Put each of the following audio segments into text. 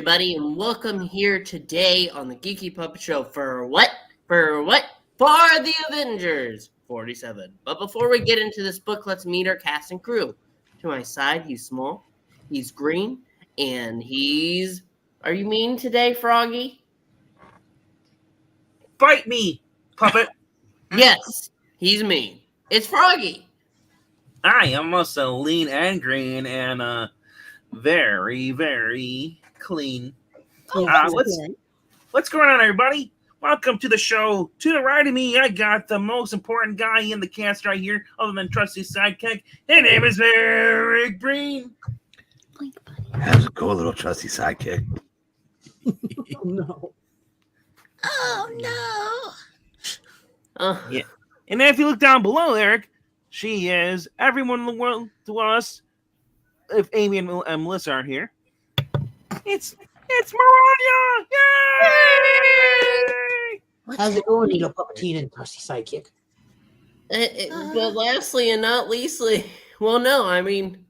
everybody, and welcome here today on the Geeky Puppet Show for what? For the Avengers 47. But before we get into this book, let's meet our cast and crew. To my side, he's small, he's green, and he's... Are you mean today, Froggy? Fight me, puppet. Yes, he's mean. It's Froggy. I am also lean and green and very, very clean. What's going on, everybody? Welcome to the show. To the right of me, I got the most important guy in the cast right here, other than Trusty Sidekick. His name is Eric Green. How's it go, little trusty sidekick? No. Oh, no. Yeah. And then if you look down below, Eric, she is everyone in the world to us. If Amy and Melissa aren't here, it's Mariah! Yay! How's it going, Needle Puppeteen and Trusty Sidekick? But lastly and not leastly, well, no, I mean,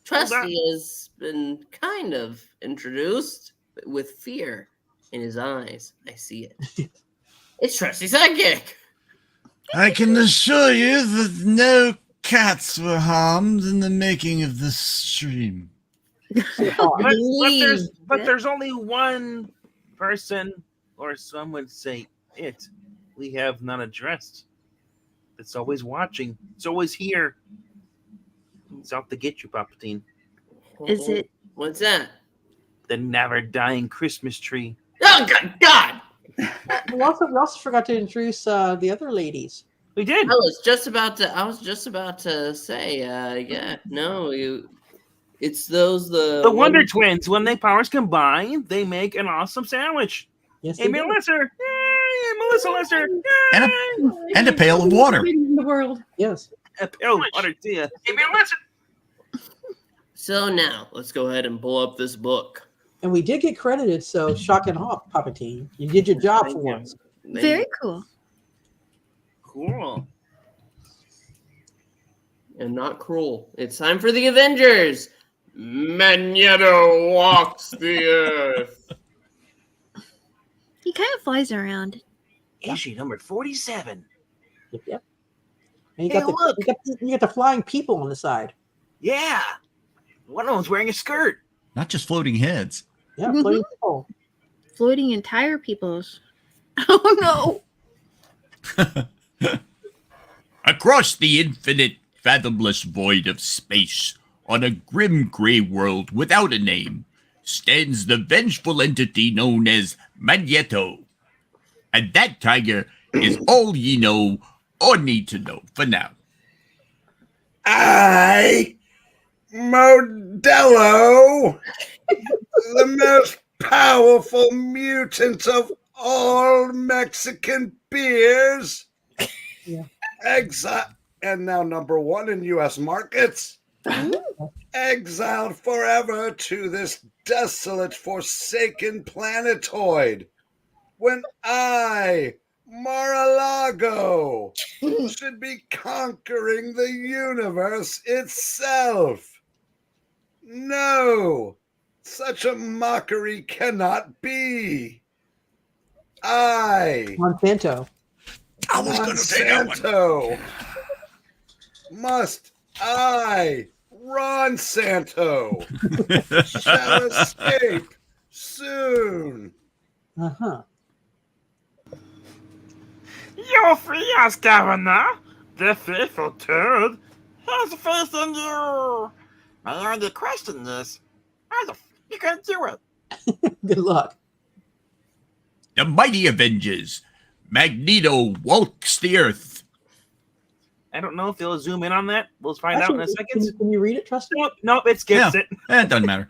Trusty has been kind of introduced with fear in his eyes. I see it. It's Trusty Sidekick. I can assure you that no cats were harmed in the making of this stream. But there's only one person, or some would say it, we have not addressed. It's always watching. It's always here. It's out to get you, Palpatine. Is it? What's that? The never-dying Christmas tree. Oh, God! We also forgot to introduce the other ladies. We did. I was just about to say, it's those the Wonder Twins. When their powers combine, they make an awesome sandwich. Yes, Amy and Melissa. Yay! Melissa Lester. And a pail of water. In the world. Yes. A pail of water to you. Amy and Melissa. So now, let's go ahead and pull up this book. And we did get credited, so shock and awe, Puppeteen. You did your job for once. Very cool. Cool. And not cruel. It's time for the Avengers. Magneto walks the earth. He kind of flies around. Issue number 47. Yep. And you got the flying people on the side. Yeah. One of them's wearing a skirt. Not just floating heads. Yeah, floating people. Floating entire peoples. Oh no! Across the infinite, fathomless void of space, on a grim gray world without a name, stands the vengeful entity known as Magneto. And that tiger is all ye know or need to know for now. Modelo, the most powerful mutant of all Mexican beers. Yeah. Exile, and now number one in U.S. markets. Exiled forever to this desolate, forsaken planetoid. When I, Mar-a-Lago, should be conquering the universe itself. No, such a mockery cannot be. Monsanto. I was going to say that one. Must I, Ron Santo, shall escape soon. Uh-huh. Your fias, Governor, the faithful turd, has faith in you. My only question is, how the you gonna do it? Good luck. The mighty Avengers. Magneto walks the earth. I don't know if they'll zoom in on that. We'll find out in a second. Can you read it, Trusty? Nope, it skips it. It doesn't matter.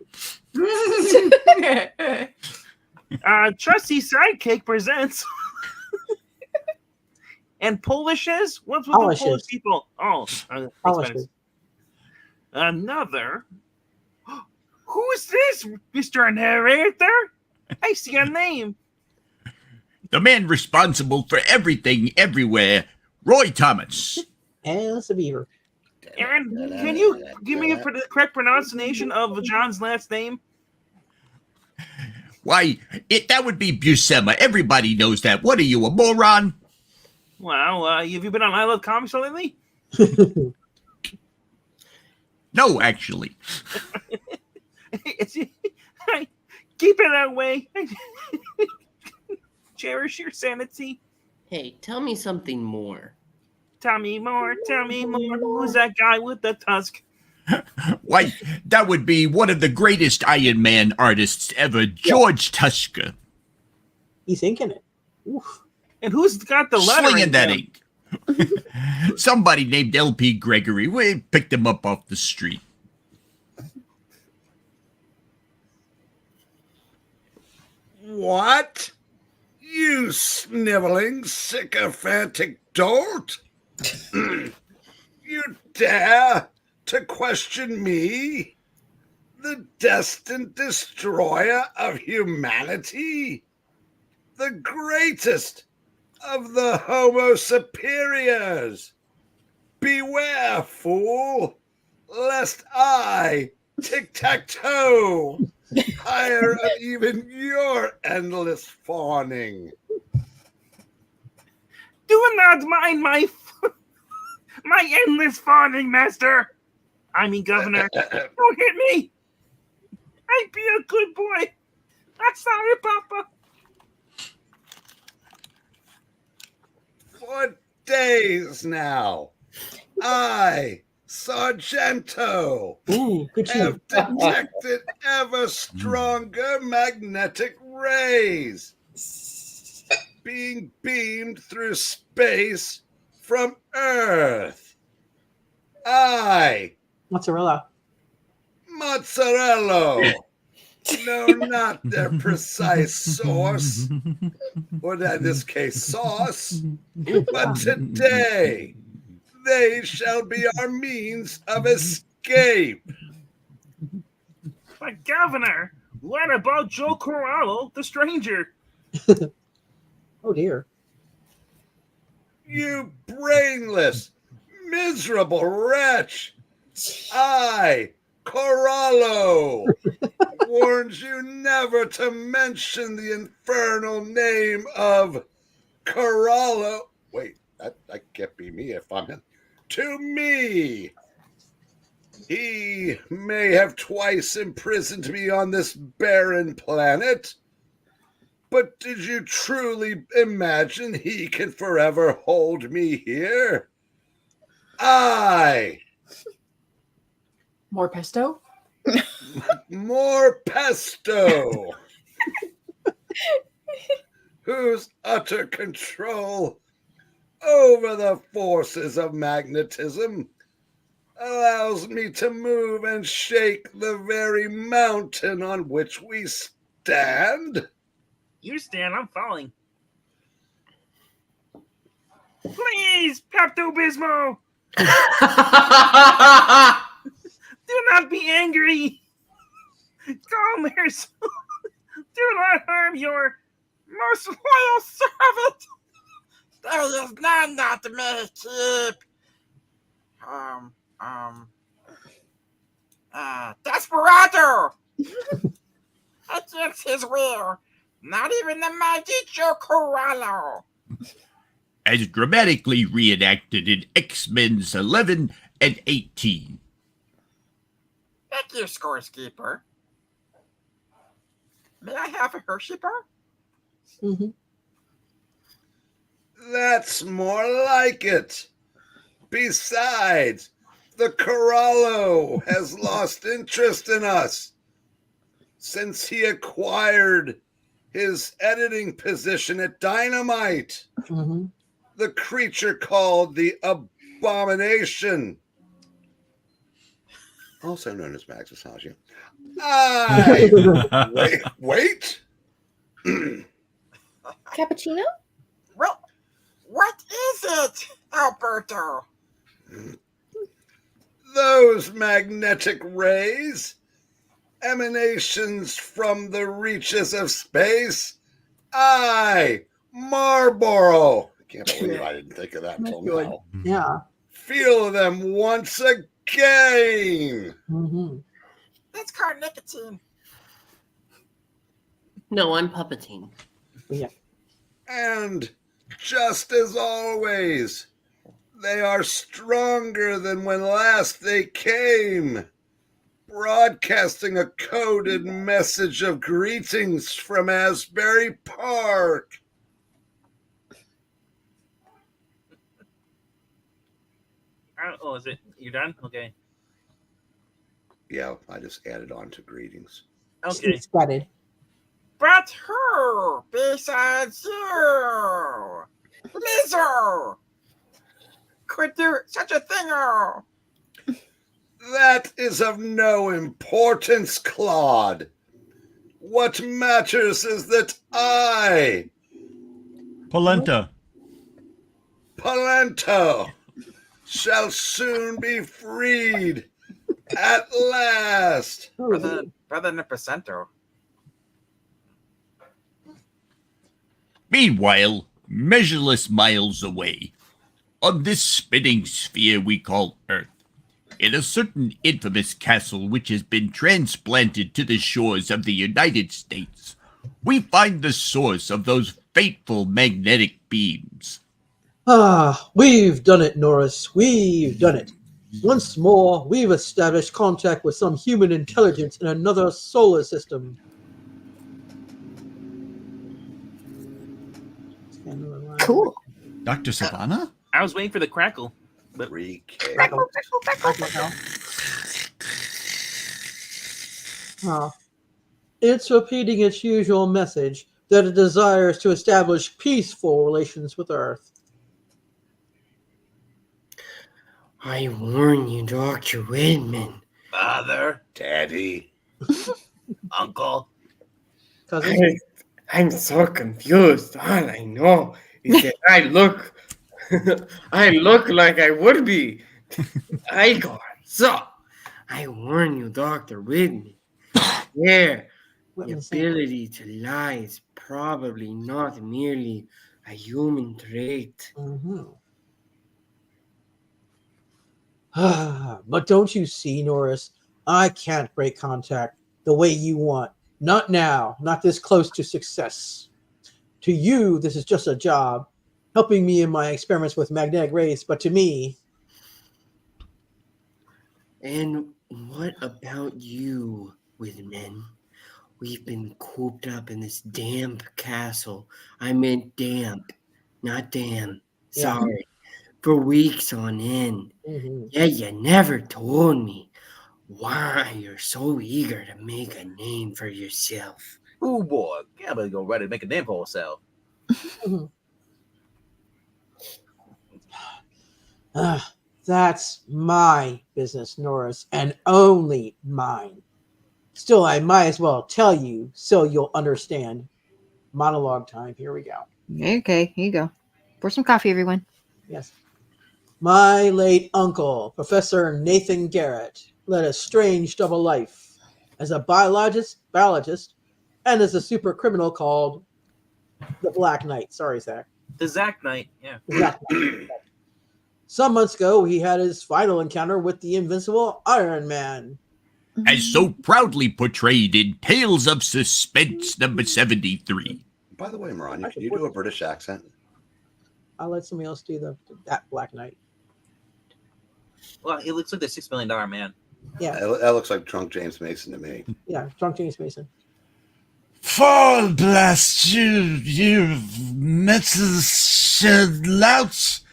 Trusty Sidekick presents and Polishes? What's with Polishes. the Polish people? Oh, Polishes. Another. Who's this, Mr. Narrator? I see a name. The man responsible for everything, everywhere, Roy Thomas. And it's a beaver. Aaron, can you give me the correct pronunciation of John's last name? Why, that would be Buscema. Everybody knows that. What are you, a moron? Well, have you been on I Love Comics lately? No, actually. Keep it that way. Cherish your sanity. Hey, tell me something more. Tell me more. Who's that guy with the tusk? Why, that would be one of the greatest Iron Man artists ever, George Tuska. He's inking it. Oof. And who's got the lettering? Slinging that down? ink. Somebody named L.P. Gregory. We picked him up off the street. What? You sniveling, sycophantic dolt? You dare to question me, the destined destroyer of humanity, the greatest of the Homo superiors? Beware, fool, lest I, tic-tac-toe, tire of even your endless fawning. Do not mind my endless fawning, master. I mean, Governor. Don't hit me. I'd be a good boy. I'm sorry, Papa. For days now, I, Sargento, Ooh, good have shoot. detected ever stronger magnetic rays being beamed through space from Earth. I, Mozzarella. Mozzarella, know not their precise source, or in this case, sauce, but today they shall be our means of escape. But Governor, what about Joe Corallo, the stranger? Oh dear. You brainless, miserable wretch! I, Corallo, warned you never to mention the infernal name of Corallo. Wait, that can't be me if I'm in. To me. He may have twice imprisoned me on this barren planet, but did you truly imagine he can forever hold me here? More pesto? More pesto, whose utter control over the forces of magnetism allows me to move and shake the very mountain on which we stand. You stand, I'm falling. Please, Pepto-Bismol! Do not be angry. Calm yourself. Do not harm your most loyal servant. There is none that may keep. Desperado! Against his will. Not even the mighty Joe Corallo. As dramatically reenacted in X-Men's 11 and 18. Thank you, scorekeeper. May I have a Hershey bar? Mm-hmm. That's more like it. Besides, the Corallo has lost interest in us since he acquired his editing position at Dynamite, the creature called the Abomination, also known as Max Massagia. Wait. Cappuccino? Well, what is it, Alberto? Those magnetic rays, emanations from the reaches of space. Marlboro. I can't believe I didn't think of that until now. Yeah. Feel them once again. That's called nicotine. No, I'm Puppeting. Yeah. And just as always, they are stronger than when last they came, broadcasting a coded message of greetings from Asbury Park. Oh, is it? You done? Okay. Yeah, I just added on to greetings. Okay. It's gutted. But who besides you, Lizzo, could do such a thing? Oh, That is of no importance, Claude. What matters is that I, Polenta. Polento, shall soon be freed at last. brother than a percento. Meanwhile, measureless miles away, on this spinning sphere we call Earth, in a certain infamous castle which has been transplanted to the shores of the United States, we find the source of those fateful magnetic beams. Ah, we've done it, Norris. We've done it. Once more, we've established contact with some human intelligence in another solar system. Cool. Dr. Savannah? I was waiting for the crackle. But 3K. It's repeating its usual message that it desires to establish peaceful relations with Earth. I warn you, Dr. Whitman. Father, Daddy. uncle. Cousin? I'm so confused. All I know is that I look like I would be. So, I warn you, Dr. Whitman. The ability to lie is probably not merely a human trait. But don't you see, Norris? I can't break contact the way you want. Not now, not this close to success. To you, this is just a job, helping me in my experiments with magnetic rays, but to me... And what about you, Whitman? We've been cooped up in this damp castle. I meant damp, not damn. Sorry. For weeks on end. Yeah, you never told me why you're so eager to make a name for yourself. Oh boy, Gabba go ready to make a name for herself. That's my business, Norris, and only mine. Still, I might as well tell you so you'll understand. Monologue time. Here we go. Okay, here you go. Pour some coffee, everyone. Yes. My late uncle, Professor Nathan Garrett, led a strange double life as a biologist, and as a super criminal called the Black Knight. Sorry, Zach. The Zack Knight, yeah. Black Knight. Some months ago, he had his final encounter with the invincible Iron Man. As so proudly portrayed in Tales of Suspense number 73. By the way, Maranya, can you do a British accent? I'll let somebody else do that Black Knight. Well, he looks like the $6 million man. Yeah. That looks like Drunk James Mason to me. Yeah, Drunk James Mason. Fall blast you, you metal shed louts.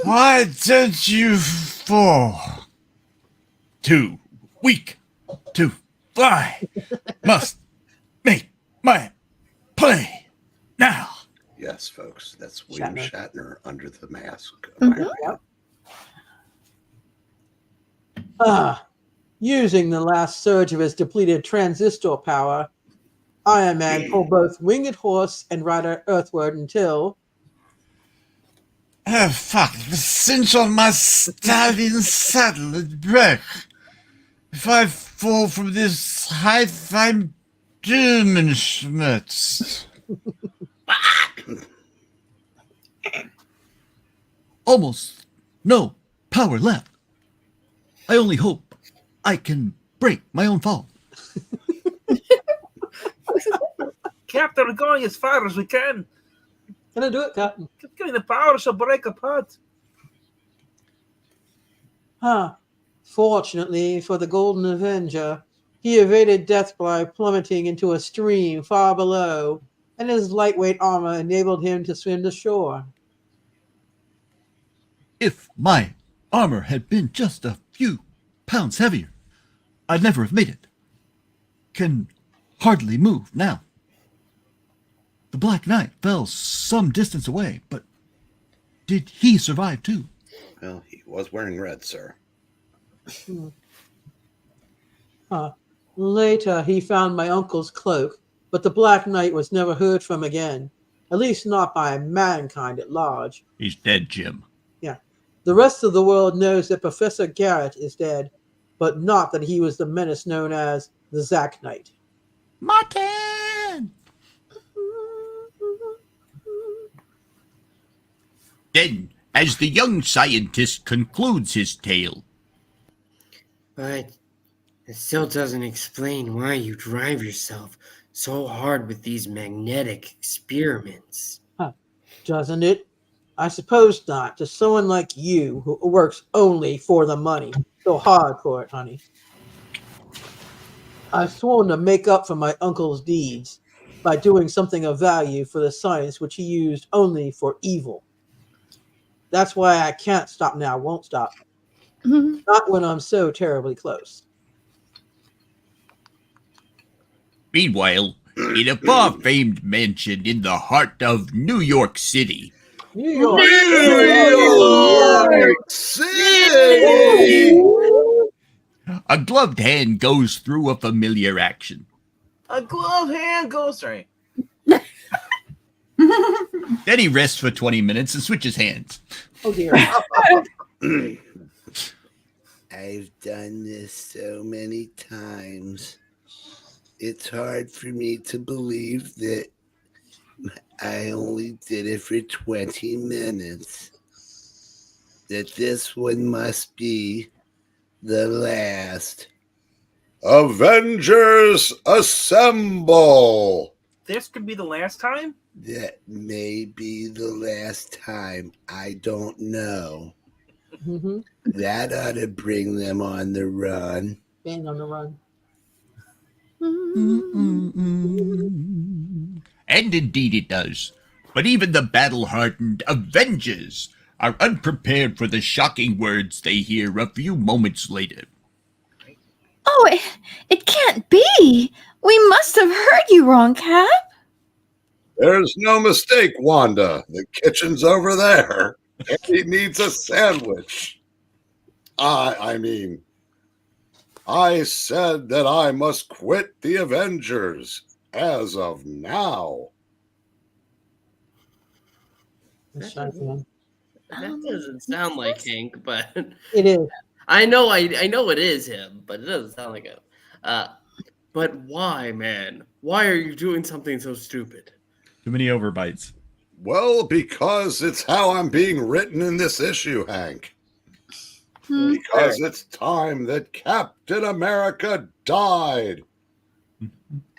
Why don't you fall? Too weak to fly. Must make my play now. Yes, folks, that's William Shatner under the mask. Yep. Using the last surge of his depleted transistor power, Iron Man pulled both winged horse and rider earthward until... Oh, fuck. The cinch on my stallion saddle it broke. If I fall from this height, I'm German-schmerzt. Almost no power left. I only hope I can break my own fall. Captain, we're going as far as we can. Gonna do it, Captain. Keep getting the power shall break apart. Huh. Fortunately for the Golden Avenger, he evaded death by plummeting into a stream far below, and his lightweight armor enabled him to swim to shore. If my armor had been just a few pounds heavier, I'd never have made it. Can hardly move now. The Black Knight fell some distance away, but did he survive too? Well, he was wearing red, sir. Later, he found my uncle's cloak, but the Black Knight was never heard from again, at least not by mankind at large. He's dead, Jim. Yeah. The rest of the world knows that Professor Garrett is dead, but not that he was the menace known as the Zack Knight. Martin! Then, as the young scientist concludes his tale, But it still doesn't explain why you drive yourself so hard with these magnetic experiments. Doesn't it? I suppose not, to someone like you who works only for the money. So hard for it, honey. I've sworn to make up for my uncle's deeds by doing something of value for the science which he used only for evil. That's why I can't stop now, won't stop. Not when I'm so terribly close. meanwhile, in a far-famed mansion in the heart of New York City, New York. New York City! a gloved hand goes through a familiar action. A glove hand goes. Sorry. Then he rests for 20 minutes and switches hands. Oh dear. I've done this so many times. It's hard for me to believe that I only did it for 20 minutes. That this one must be the last. Avengers assemble! This could be the last time? That may be the last time. I don't know. Mm-hmm. That ought to bring them on the run. Bang on the run. And indeed it does. But even the battle-hardened Avengers are unprepared for the shocking words they hear a few moments later. Oh, it can't be. We must have heard you wrong, Cap. There's no mistake, Wanda. The kitchen's over there. He needs a sandwich. I said that I must quit the Avengers as of now. That's right, man. That doesn't sound like Hank, but It is. I know it is him, but it doesn't sound like him. But why, man? Why are you doing something so stupid? Too many overbites. Well, because it's how I'm being written in this issue, Hank. Because it's time that Captain America died.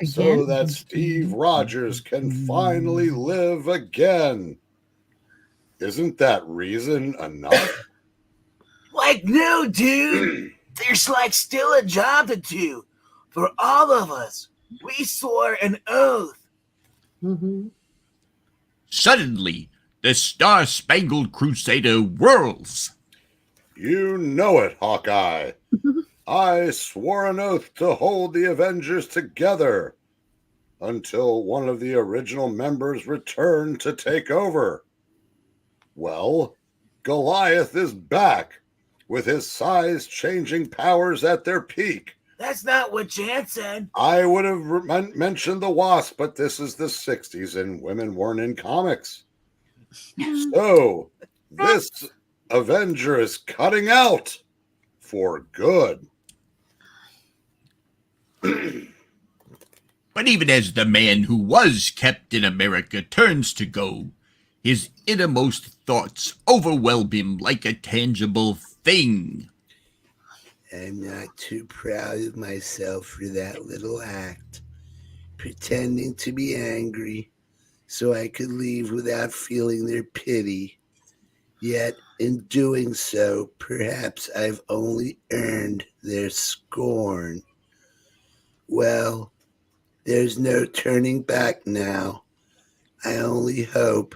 So that Steve Rogers can finally live again. Isn't that reason enough? Like, no, dude. There's like still a job to do for all of us. We swore an oath. Mm-hmm. Suddenly, the Star-Spangled Crusader whirls. You know it, Hawkeye. I swore an oath to hold the Avengers together until one of the original members returned to take over. Well, Goliath is back with his size-changing powers at their peak. That's not what Jan said. I would have mentioned the Wasp, but this is the 60s and women weren't in comics. So, this Avenger is cutting out for good. But even as the man who was Captain America turns to go, his innermost thoughts overwhelm him like a tangible thing. I'm not too proud of myself for that little act. pretending to be angry so I could leave without feeling their pity. Yet, in doing so, perhaps I've only earned their scorn. Well, there's no turning back now. I only hope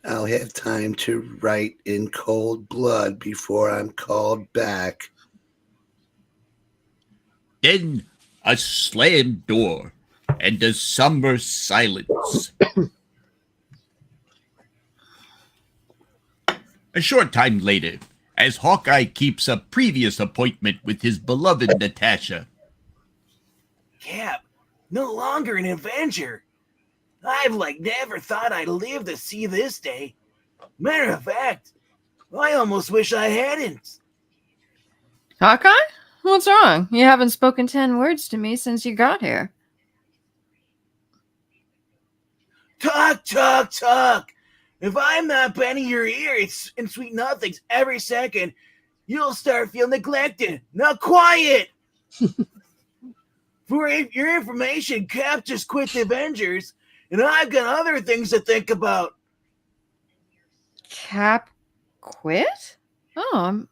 I'll have time to write in cold blood before I'm called back. Then a slammed door and a somber silence. A short time later, as Hawkeye keeps a previous appointment with his beloved Natasha. Cap, no longer an Avenger. I've never thought I'd live to see this day. Matter of fact, I almost wish I hadn't. Hawkeye? What's wrong? You haven't spoken 10 words to me since you got here. Talk, talk, talk. If I'm not bending your ears and sweet nothings every second, you'll start feeling neglected. Now quiet! For your information, Cap just quit the Avengers, and I've got other things to think about. Cap quit? Oh,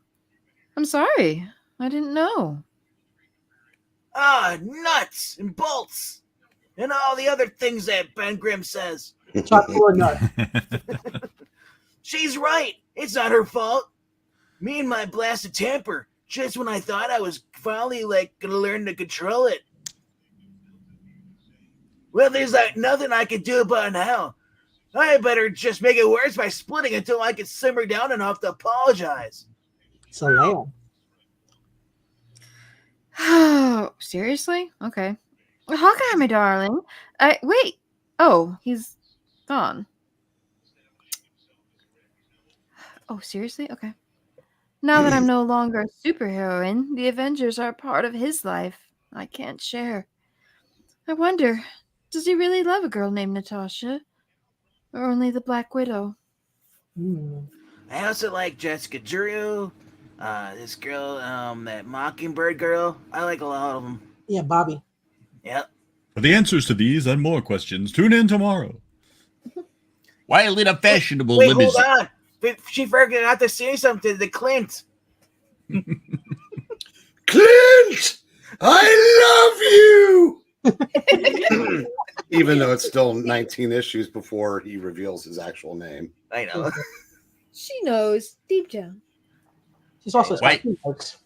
I'm sorry. I didn't know. Nuts and bolts, and all the other things that Ben Grimm says. Chocolate nut. She's right. It's not her fault. Me and my blasted temper, just when I thought I was finally gonna learn to control it. Well, there's nothing I can do about it now. I better just make it worse by splitting until I can simmer down enough to apologize. It's a lamb. Oh, seriously? Okay. Hawkeye, my darling. Wait. Oh, he's gone. Oh, seriously? Okay. Now that I'm no longer a superheroine, the Avengers are a part of his life I can't share. I wonder, does he really love a girl named Natasha? Or only the Black Widow? I also like Jessica Drew, this girl, that Mockingbird girl. I like a lot of them. Yeah, Bobby. Yep. For the answers to these and more questions, tune in tomorrow. While in a fashionable Wait, hold limousine. on. She forgot to say something to Clint. Clint! I love you! Even though it's still 19 issues before he reveals his actual name. I know. She knows deep down. She's also Right. folks.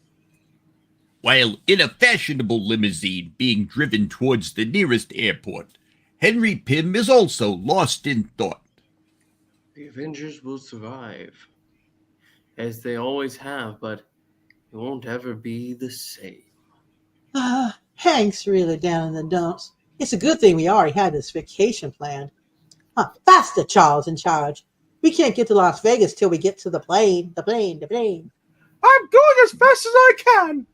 While in a fashionable limousine being driven towards the nearest airport, Henry Pym is also lost in thought. The Avengers will survive, as they always have, but it won't ever be the same. Hank's really down in the dumps. It's a good thing we already had this vacation planned. Faster, Charles in charge. We can't get to Las Vegas till we get to the plane. The plane. I'm going as fast as I can.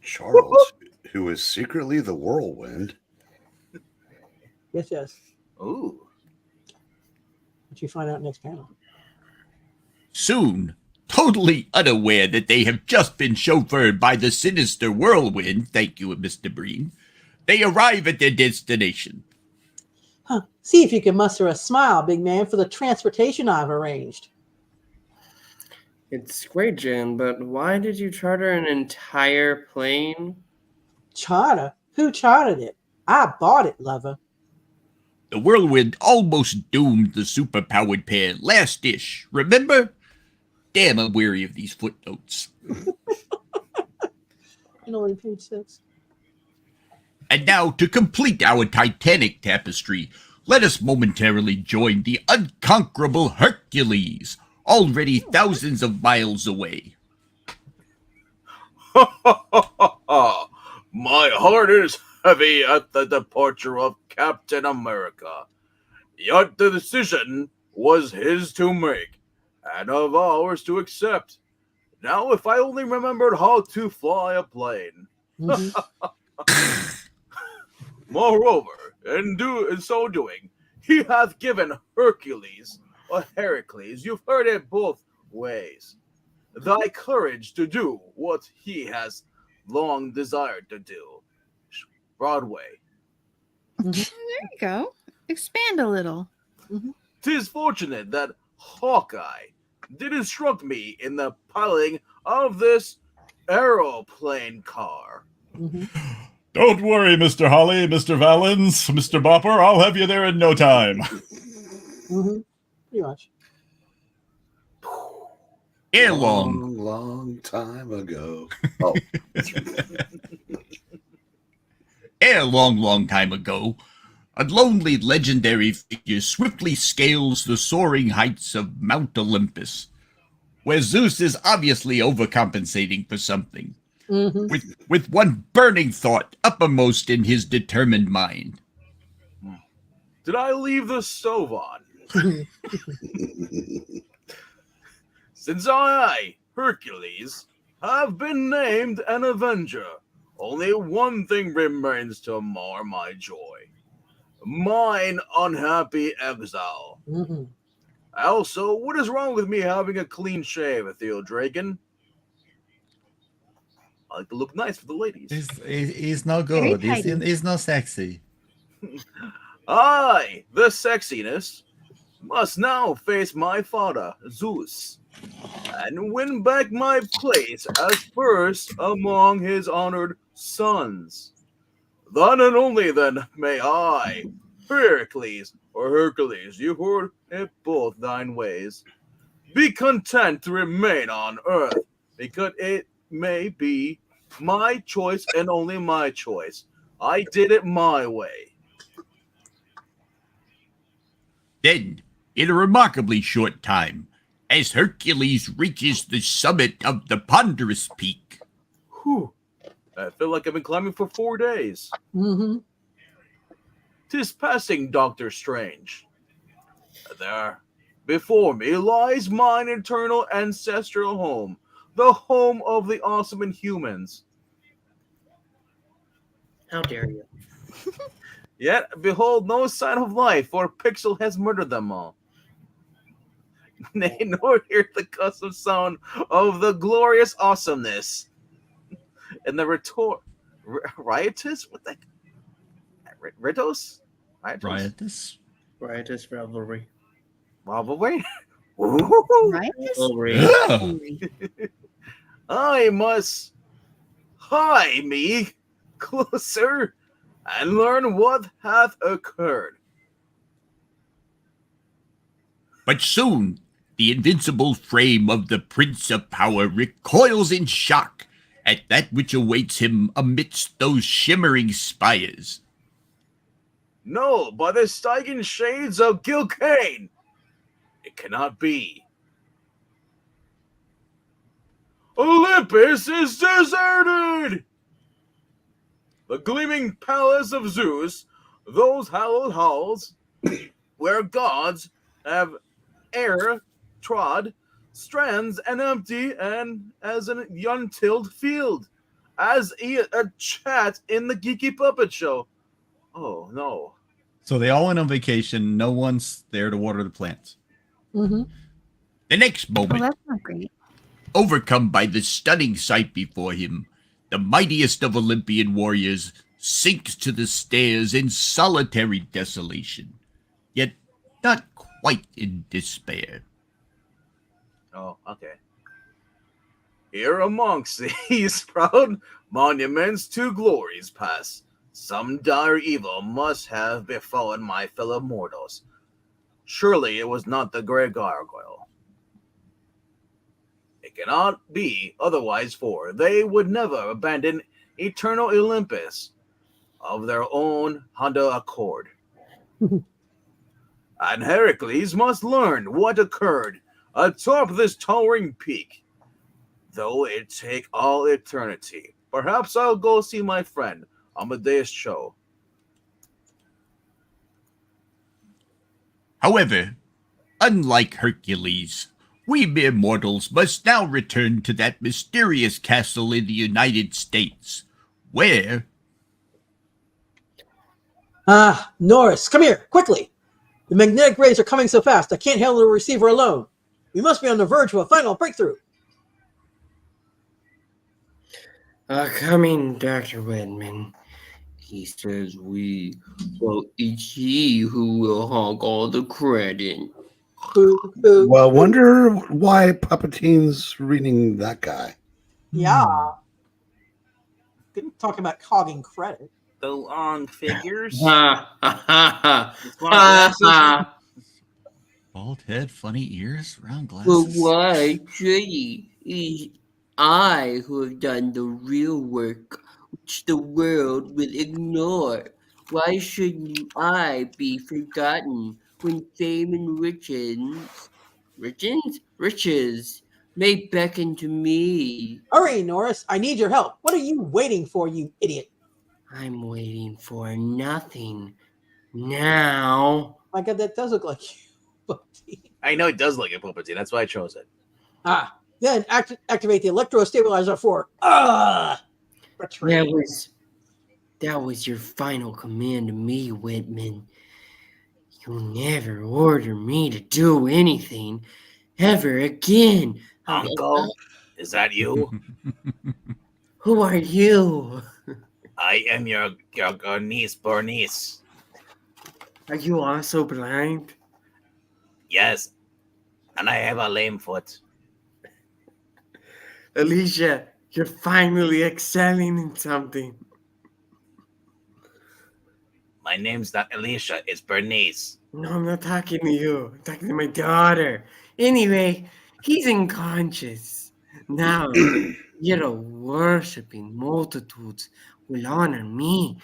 Charles, who is secretly the whirlwind. Yes. Ooh. What you find out next panel. Soon, totally unaware that they have just been chauffeured by the sinister whirlwind, thank you, Mr. Breen, they arrive at their destination. See if you can muster a smile, big man, for the transportation I've arranged. It's great, Jan, but why did you charter an entire plane? Charter? Who chartered it? I bought it, lover. The whirlwind almost doomed the superpowered pair last-ish, remember? Damn, I'm weary of these footnotes. On page 6. And now, to complete our Titanic tapestry, let us momentarily join the unconquerable Hercules, already thousands of miles away. My heart is heavy at the departure of Captain America. Yet the decision was his to make, and of ours to accept. Now, if I only remembered how to fly a plane. Moreover, in so doing, he hath given Hercules, or Heracles, you've heard it both ways, thy courage to do what he has long desired to do. Broadway. There you go. Expand a little. 'Tis fortunate that Hawkeye did instruct me in the piloting of this aeroplane car. Don't worry, Mr. Holly, Mr. Valens, Mr. Bopper. I'll have you there in no time. Pretty much. Ere long, Long time ago. Oh, ere long time ago, a lonely legendary figure swiftly scales the soaring heights of Mount Olympus, where Zeus is obviously overcompensating for something, with one burning thought uppermost in his determined mind. Did I leave the stove on? Since I, Hercules, have been named an Avenger, only one thing remains to mar my joy. Mine unhappy exile. Also, what is wrong with me having a clean shave, Theo Draken? I like to look nice for the ladies. He's no good. He's no sexy. I, the sexiness, must now face my father, Zeus, and win back my place as first among his honored sons. Then and only then may I, Heracles, or Hercules, you heard it both thine ways, be content to remain on earth, because it may be my choice and only my choice. I did it my way. Then, in a remarkably short time, as Hercules reaches the summit of the ponderous peak. Whew. I feel like I've been climbing for 4 days. 'Tis passing, Doctor Strange. There, before me, lies mine eternal ancestral home, the home of the awesome Inhumans. How dare you? Yet, behold, no sign of life, for Pixel has murdered them all. Nay, nor hear the custom sound of the glorious awesomeness. And the riotous? What the? Ritos? Riotous? Riotous revelry. Rivalry? Riotous? Revelry. I must hie me closer and learn what hath occurred. But soon, the invincible frame of the Prince of Power recoils in shock at that which awaits him amidst those shimmering spires. No, by the Stygian shades of Gilcane, it cannot be. Olympus is deserted! The gleaming palace of Zeus, those hallowed halls, where gods have e'er trod, strands and empty and as an untilled field, as a chat in the Geeky Puppet Show. Oh, no. So they all went on vacation. No one's there to water the plants. The next Oh, moment, that's not great. overcome by the stunning sight before him, the mightiest of Olympian warriors sinks to the stairs in solitary desolation, yet not quite in despair. Oh, okay. Here amongst these proud monuments to glories past, some dire evil must have befallen my fellow mortals. Surely it was not the Grey Gargoyle. It cannot be otherwise, for they would never abandon eternal Olympus of their own Honda accord. And Heracles must learn what occurred atop this towering peak, though it take all eternity. Perhaps I'll go see my friend Amadeus Cho. However, unlike Hercules, we mere mortals must now return to that mysterious castle in the United States, where... Norris, come here, quickly! The magnetic rays are coming so fast, I can't handle the receiver alone. We must be on the verge of a final breakthrough. Coming, Dr. Whitman. He says we, well, it's he who will hog all the credit. Well, I wonder why Palpatine's reading that guy. Yeah. Talking about hogging credit. The long figures. Ha ha ha The ha long ha glasses. ha. Bald head, funny ears, round But glasses. why should he? It's I who have done the real work, which the world will ignore. Why shouldn't I be forgotten when fame and riches may beckon to me? Hurry, Norris. I need your help. What are you waiting for, you idiot? I'm waiting for nothing now. My God, that does look like you. I know it does look like Palpatine. That's why I chose it. Then activate the electro stabilizer for betrayal. That was your final command to me, Whitman. You'll never order me to do anything ever again. Uncle, is that you? Who are you? I am your niece, Bernice. Are you also blind? Yes, and I have a lame foot. Alicia, you're finally excelling in something. My name's not Alicia, it's Bernice. No, I'm not talking to you. I'm talking to my daughter. Anyway, he's unconscious. Now, your worshipping multitudes will honor me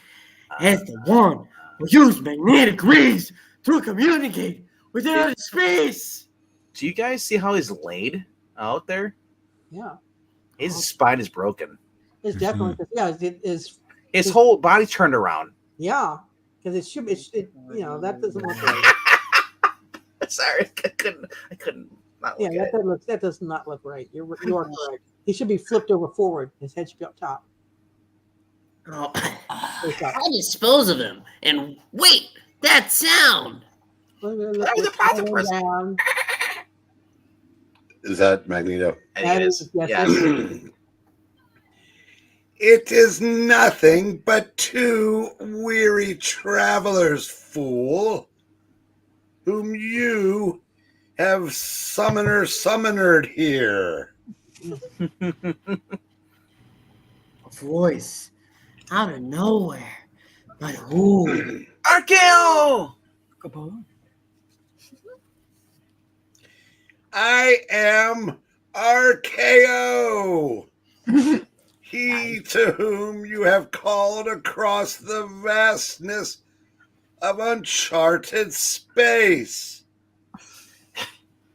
as the one who used magnetic rays to communicate with outer space. Do you guys see how he's laid out there? Yeah. His spine is broken. It's definitely, it is. His whole body turned around. Yeah. Because it should, that doesn't look right. Sorry, I couldn't. Not look at it. That does not look right. You are correct. He should be flipped over forward. His head should be up top. Oh, I'll dispose of him. And wait, that sound. Is that Magneto? It is. Yes. It is nothing but two weary travelers, fool, whom you have summoned here. A voice out of nowhere. But who? Archeo! I am Archeo. He to whom you have called across the vastness of uncharted space.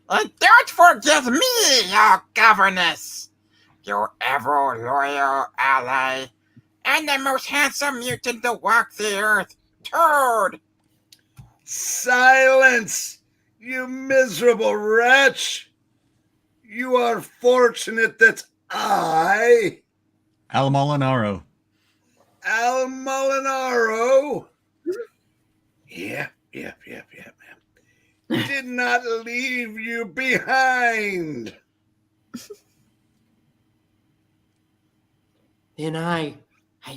Don't forget me, your governess, your ever loyal ally, and the most handsome mutant to walk the earth, Toad. Silence, you miserable wretch. You are fortunate that I, Al Molinaro. Al Molinaro, yep, did not leave you behind. Then I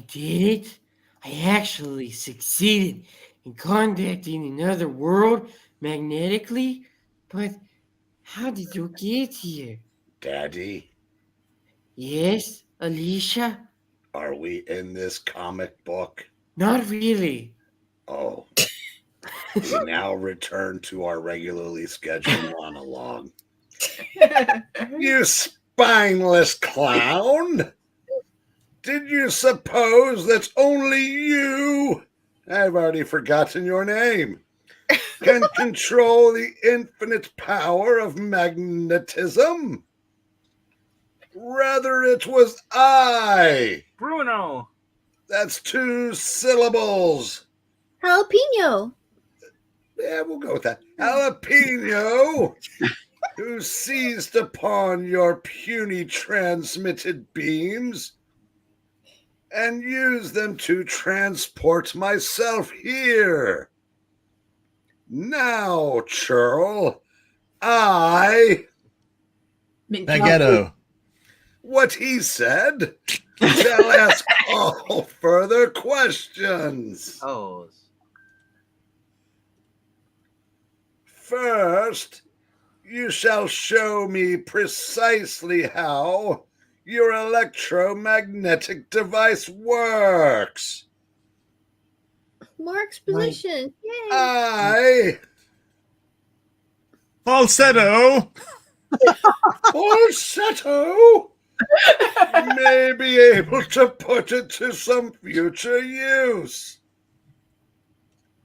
did it. I actually succeeded in contacting another world magnetically. But how did you get here? Daddy, Yes, Alicia? are we in this comic book? Not really. Oh. We now return to our regularly scheduled monologue. You spineless clown! Did you suppose that only you, I've already forgotten your name, can control the infinite power of magnetism? Rather, it was I. Bruno. That's 2 syllables. Jalapeno. Yeah, we'll go with that. Jalapeno, who seized upon your puny transmitted beams and used them to transport myself here. Now, churl, I... Magneto. What he said? shall ask all further questions. Oh. First, you shall show me precisely how your electromagnetic device works. More exposition. Yay. I, Falsetto! Falsetto, may be able to put it to some future use.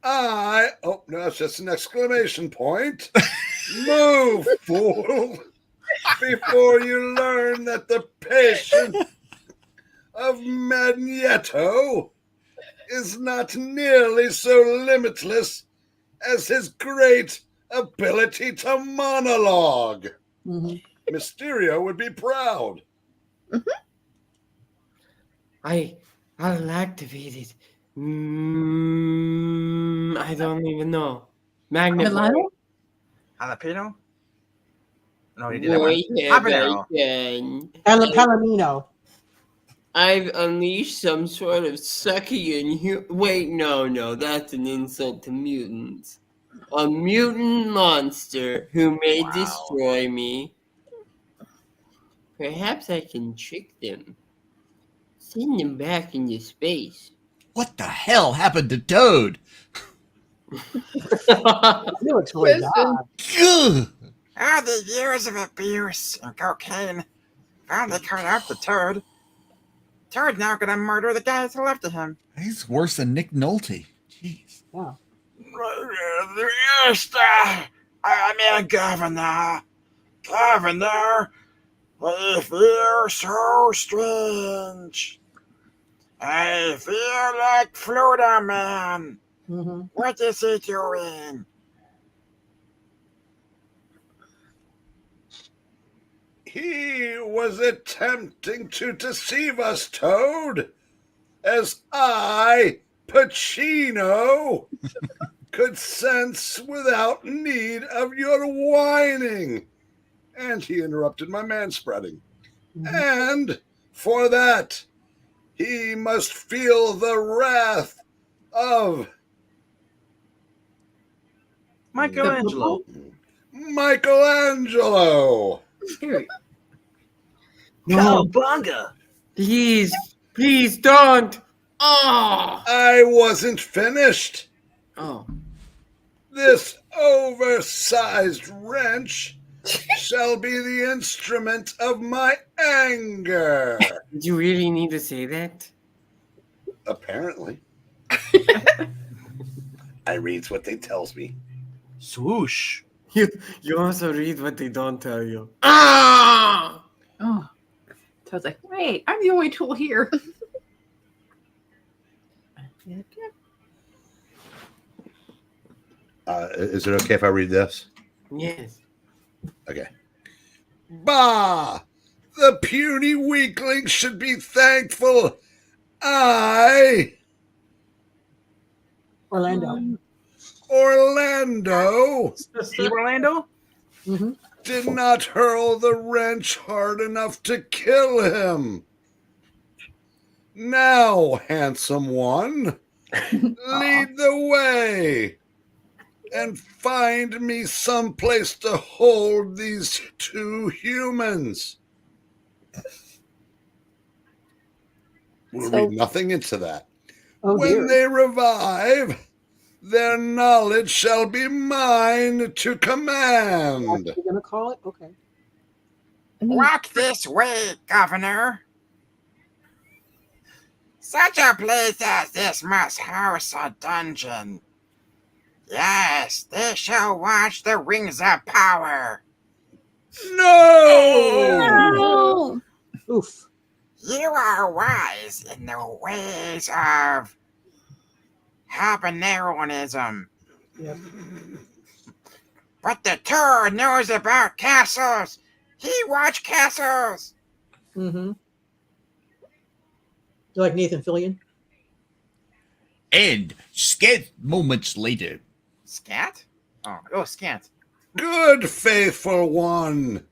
Oh, no, it's just an exclamation point. Move, fool, before you learn that the patient of Magneto is not nearly so limitless as his great ability to monologue. Mm-hmm. Mysterio would be proud. I'll activate it. I don't even know. Milano? Jalapeno? No, you did that one. Habanero. Palomino. I've unleashed some sort of Suckian. Wait, no, that's an insult to mutants. A mutant monster who may destroy me. Perhaps I can trick them. Send them back into space. What the hell happened to Toad? He looks really odd. Ugh. All the years of abuse and cocaine finally caught up to Toad. Toad now gonna murder the guys who left to him. He's worse than Nick Nolte. Jeez. Wow. I'm a governor. Governor, I feel so strange. I feel like Florida Man. Mm-hmm. What is he doing? He was attempting to deceive us, Toad, as I, Pacino, could sense without need of your whining. And he interrupted my manspreading. And for that, he must feel the wrath of Michelangelo. Michelangelo. Cowabunga! Please don't. Oh. I wasn't finished. Oh. This oversized wrench shall be the instrument of my anger. Did you really need to say that? Apparently. I reads what they tells me. Swoosh. You also read what they don't tell you. Ah! Oh. So I was like, wait, I'm the only tool here. Is it okay if I read this? Yes. Okay. Bah! The puny weakling should be thankful Orlando. Orlando, Steve Orlando? Mm-hmm. did not hurl the wrench hard enough to kill him. Now, handsome one, lead the way and find me some place to hold these two humans. We'll read nothing into that. Oh, when dear. they revive, their knowledge shall be mine to command. What are you going to call it? Okay. Walk this way, Governor. Such a place as this must house a dungeon. Yes, they shall watch the rings of power. No! Oof. You are wise in the ways of habaneronism. Yep. But the Toad knows about castles. He watch castles. Mm-hmm. You like Nathan Fillion? And scant moments later. Scat? Oh, scant. Good, faithful one.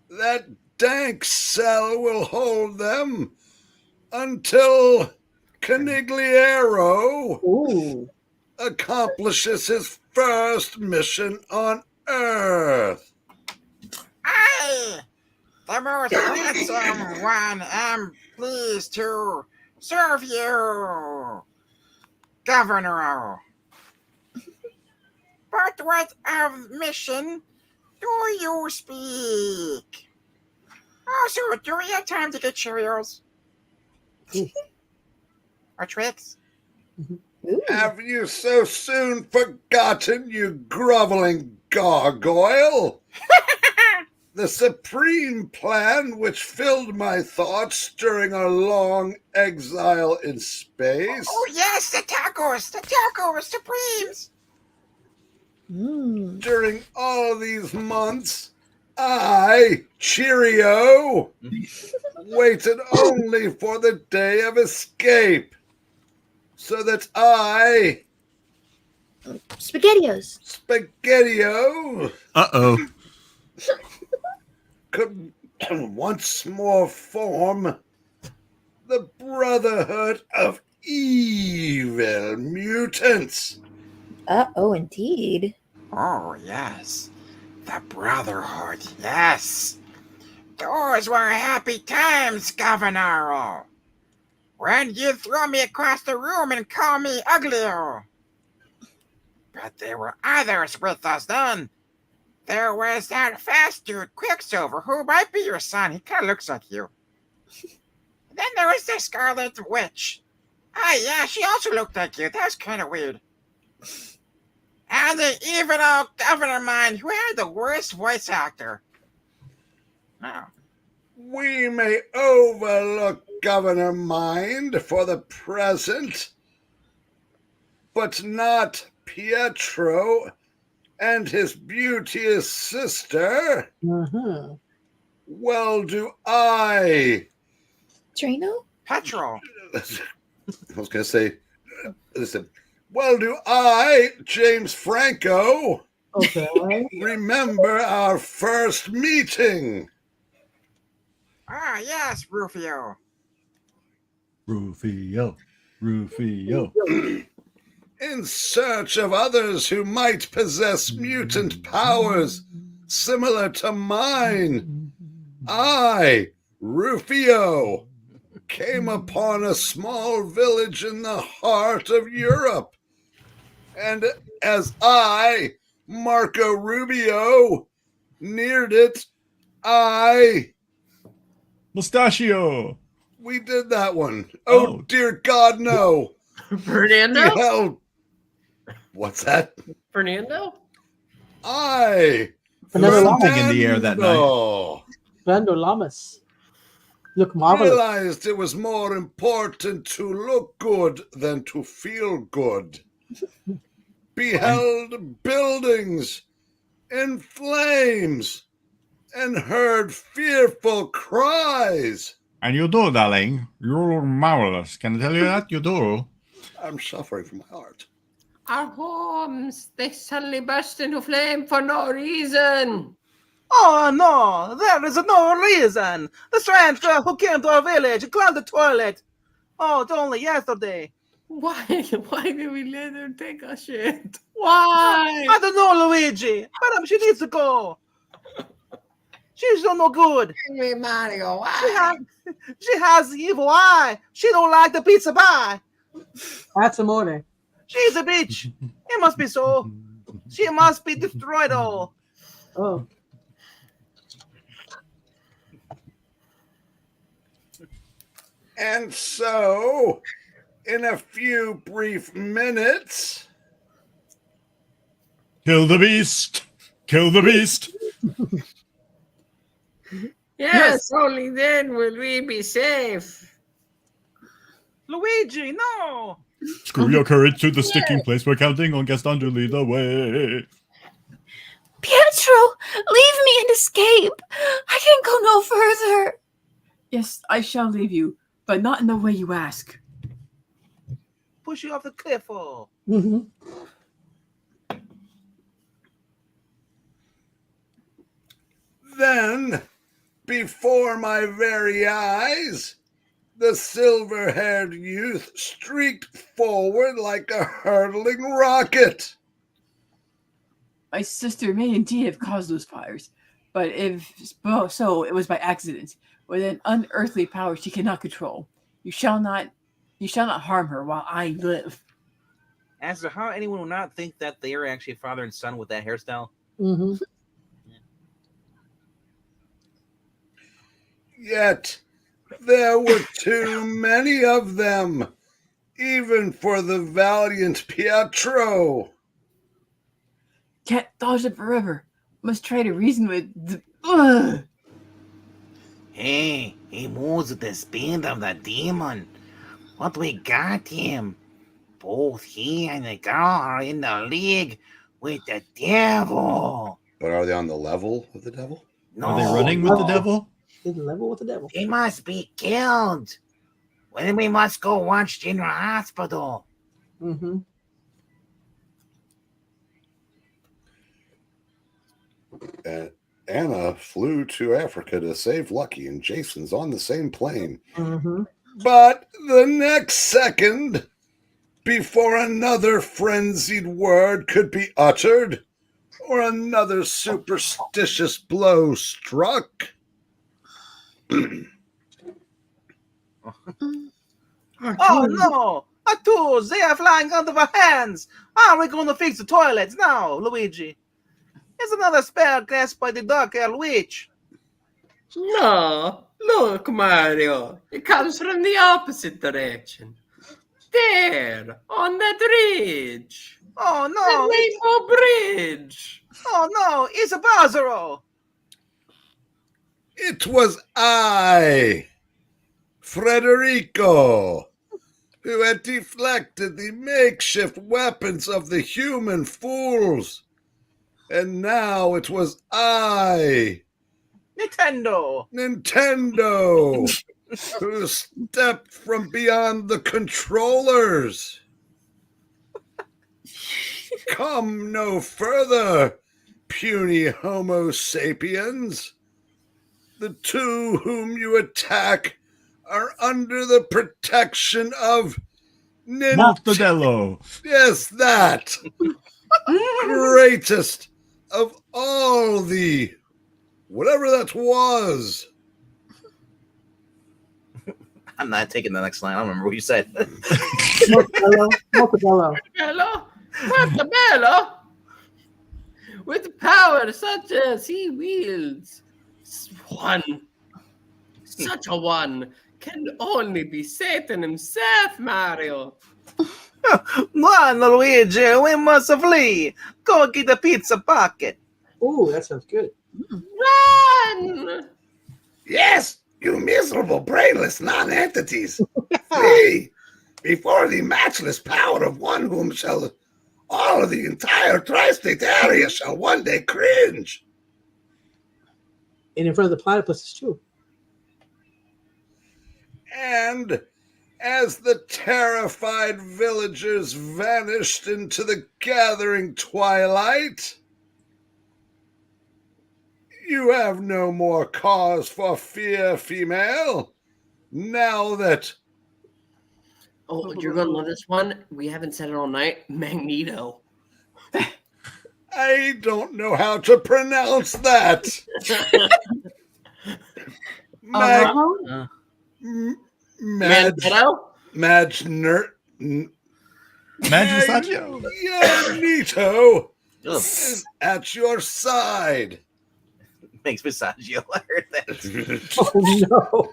That dank cell will hold them until Canigliero Ooh. accomplishes his first mission on Earth. I, the most handsome one, am pleased to serve you, Governor. But what of mission do you speak? Also, do we have time to get Cheerios? Or tricks? Ooh. Have you so soon forgotten, you groveling gargoyle? The supreme plan which filled my thoughts during our long exile in space. Oh yes, the tacos, supremes. During all these months, I, Cheerio, waited only for the day of escape, so that I, SpaghettiOs. Spaghettio, Uh-oh. could once more form the Brotherhood of Evil Mutants. Uh-oh, indeed. Oh yes, the Brotherhood, yes. Those were happy times, Governor. When you threw me across the room and called me ugly. But there were others with us then. There was that fast dude, Quicksilver, who might be your son. He kind of looks like you. Then there was the Scarlet Witch. Oh, yeah, she also looked like you. That was kind of weird. And the evil old Governor Mind, who had the worst voice actor. Oh. We may overlook Governor Mind for the present, but not Pietro and his beauteous sister. Uh-huh. Well, do I. Drano? Petrol. I was going to say, listen. Well, do I, James Franco, Okay. remember our first meeting? Ah, yes, Rufio. Rufio. Rufio. In search of others who might possess mutant powers similar to mine, I, Rufio, came upon a small village in the heart of Europe. And as I, Marco Rubio, neared it, Mustachio. we did that one. Oh, Oh. dear God, no. Fernando? Hell, what's that? Fernando? Fernando Lamas. Something in the air that night. Fernando. Fernando Lamas. Look marvelous. Realized it was more important to look good than to feel good. Beheld buildings in flames and heard fearful cries. And you do, darling. You're marvelous. Can I tell you that? You do. I'm suffering from my heart. Our homes, they suddenly burst into flame for no reason. Oh no, there is no reason. The strange girl who came to our village clogged the toilet. Oh, it's only yesterday. Why did we let her take a shit? Why? I don't know, Luigi. Madam, she needs to go. She's no good. Me, Mario, why? She has the evil eye. She don't like the pizza pie. That's amore. She's a bitch. It must be so. She must be destroyed all. Oh. And so, in a few brief minutes, Kill the beast. Kill the beast. Yes, only then will we be safe. Luigi, no. Screw your courage to the sticking place. We're counting on Gaston to lead the way. Pietro, leave me and escape. I can go no further. Yes, I shall leave you, but not in the way you ask. Push you off the cliff. Oh. Mm-hmm. then, before my very eyes, The silver-haired youth streaked forward like a hurtling rocket. My sister may indeed have caused those fires, but if so, it was by accident, with an unearthly power she cannot control. You shall not harm her while I live. As to how anyone would not think that they are actually father and son with that hairstyle. Mm-hmm. Yet there were too many of them, even for the valiant Pietro. Can't dodge it forever. Must try to reason with the... Hey, he moves with the speed of the demon. But we got him. Both he and the girl are in the league with the devil. But are they on the level with the devil? No, Are they running with the devil? In level with the devil. They must be killed. Well, we must go watch General Hospital. Mm-hmm. Anna flew to Africa to save Lucky, and Jason's on the same plane. Mm-hmm. But the next second, before another frenzied word could be uttered, or another superstitious blow struck, Oh no! Arturs, they are flying out of our hands! How are we going to fix the toilets now, Luigi? There's another spell cast by the dark-haired witch. No, look, Mario. It comes from the opposite direction. There, on that ridge. Oh The no! Rainbow Bridge. Oh no! It's a Bazzaro! it was I, Federico, who had deflected the makeshift weapons of the human fools. And now it was I, Nintendo! who stepped from beyond the controllers. Come no further, puny Homo sapiens. The two whom you attack are under the protection of Mortadello. Yes, that. Greatest of all the whatever that was. I'm not taking the next line. I don't remember what you said. Mortadello. Bello, Bello, with power such as he wields, such a one can only be Satan himself, Mario. Run, Luigi! We must flee! Go get the pizza pocket! Ooh, that sounds good. Run! Yes, you miserable, brainless non-entities. Flee before the matchless power of one whom shall all of the entire tri-state area shall one day cringe. And in front of the platypuses, too. And as the terrified villagers vanished into the gathering twilight, you have no more cause for fear, female, now that... Oh, you're going to love this one. We haven't said it all night. Magneto. I don't know how to pronounce that. Magneto is at your side. Thanks, Visaggio. I heard that. Oh, no.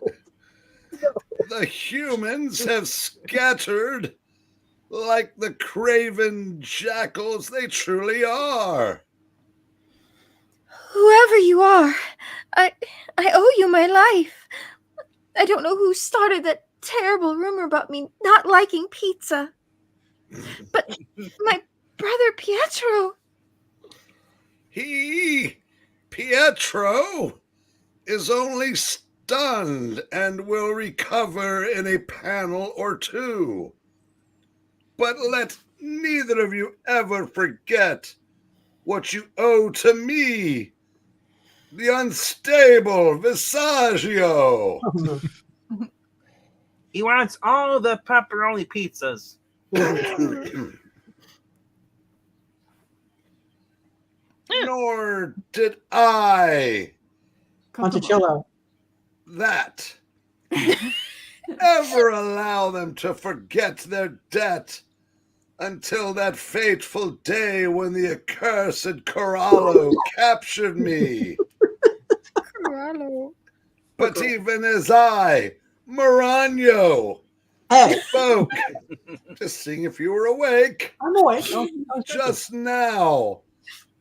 The humans have scattered like the craven jackals they truly are. Whoever you are, I owe you my life. I don't know who started that terrible rumor about me not liking pizza. But my brother Pietro. Pietro, is only stunned and will recover in a panel or two. But let neither of you ever forget what you owe to me, the unstable Visaggio. He wants all the pepperoni pizzas. Nor did I Monticello. that ever allow them to forget their debt until that fateful day when the accursed Corallo captured me. But even as I, Morano, spoke, just seeing if you were awake. I'm awake. Just now,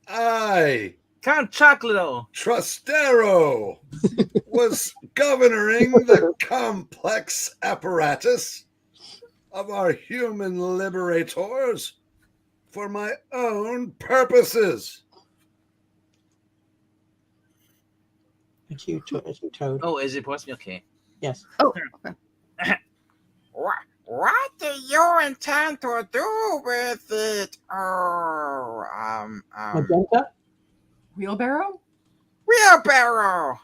I, Count Chocolato, Trustero, was governing the complex apparatus of our human liberators for my own purposes. Thank you, Toad. Oh, is it supposed to be okay? Yes. Oh, okay. What do you intend to do with it? Magenta? Wheelbarrow? Wheelbarrow!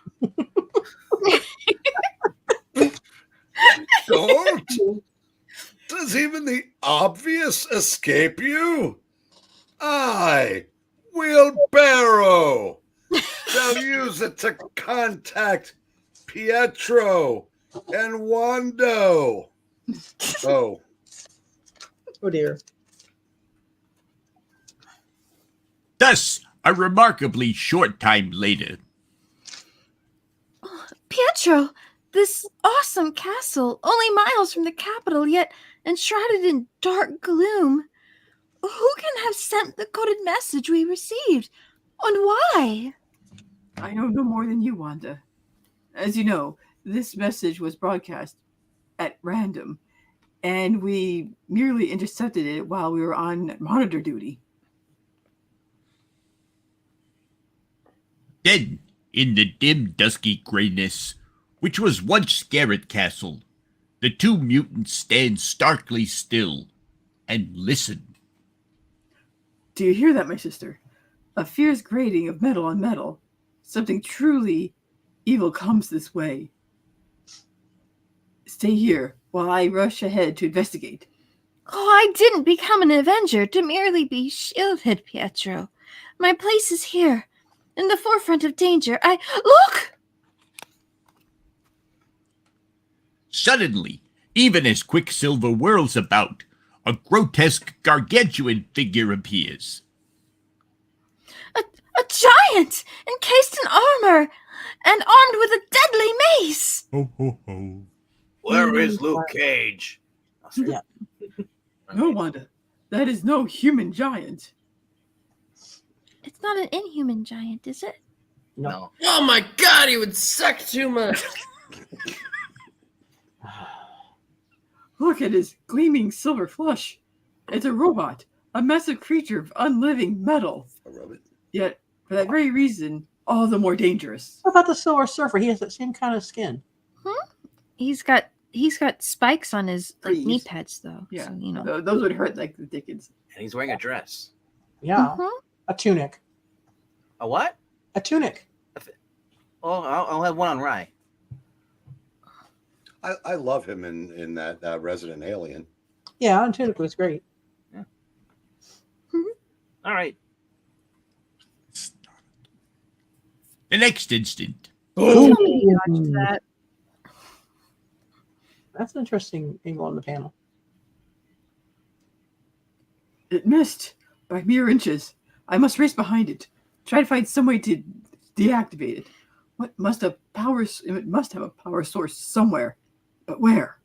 Don't? Does even the obvious escape you? I, Wheelbarrow, shall use it to contact Pietro and Wando. Oh. Oh dear. Thus, a remarkably short time later. Pietro, this awesome castle, only miles from the capital, yet enshrouded in dark gloom. Who can have sent the coded message we received? And why? I know no more than you, Wanda. As you know, this message was broadcast at random, and we merely intercepted it while we were on monitor duty. Then, in the dim, dusky grayness, which was once Garrett Castle, the two mutants stand starkly still and listen. Do you hear that, my sister? A fierce grating of metal on metal. Something truly evil comes this way. Stay here while I rush ahead to investigate. Oh, I didn't become an Avenger to merely be shielded, Pietro. My place is here, in the forefront of danger. Look! Suddenly, even as Quicksilver whirls about, a grotesque gargantuan figure appears. A giant, encased in armor, and armed with a deadly mace! Ho, ho, ho. Where is Luke Cage? Yeah. No, Wanda. That is no human giant. It's not an inhuman giant, is it? Oh my god, he would suck too much. Look at his gleaming silver flesh. It's a robot, a massive creature of unliving metal. Yet, for that very reason, all the more dangerous. What about the Silver Surfer? He has that same kind of skin. He's got spikes on his knee pads, though. Yeah, so, you know. Those would hurt like the dickens. And he's wearing a dress. Yeah. A tunic. A what? A tunic. Oh, I'll have one on Rye. I love him in that Resident Alien. Yeah, and tunic was great. Yeah. All right. The next instant. Tell me you watched that. That's an interesting angle on the panel. It missed by mere inches. I must race behind it. Try to find some way to deactivate it. It must have a power source somewhere. But where?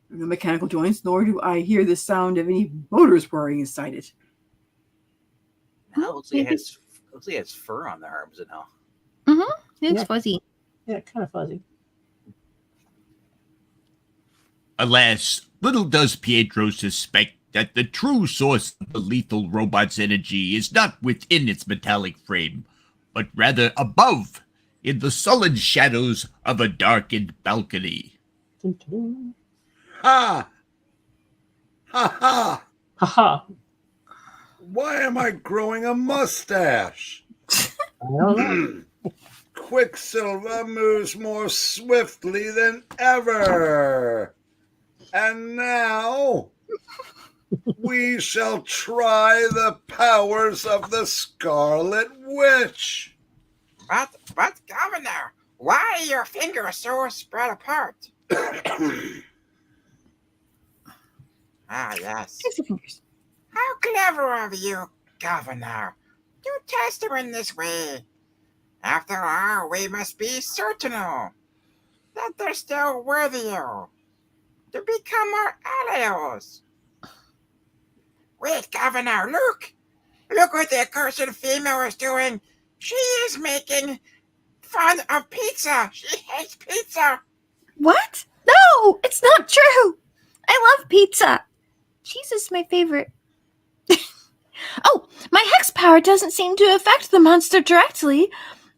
No mechanical joints, nor do I hear the sound of any motors whirring inside it. Looks like it has fur on the arms and all. It's fuzzy. Yeah, kind of fuzzy. Alas, little does Pietro suspect that the true source of the lethal robot's energy is not within its metallic frame, but rather above, in the sullen shadows of a darkened balcony. Ha! Ha ha! Ha ha! Why am I growing a mustache? I don't know. Quicksilver moves more swiftly than ever. And now we shall try the powers of the Scarlet Witch. But Governor, why are your fingers so spread apart? Ah, yes. Fix the fingers. How clever of you, Governor, to test them in this way. After all, we must be certain that they're still worthy to become our allies. Wait, Governor, look! Look what the accursed female is doing. She is making fun of pizza. She hates pizza. What? No, it's not true. I love pizza. Cheese is my favorite. Oh, my hex power doesn't seem to affect the monster directly,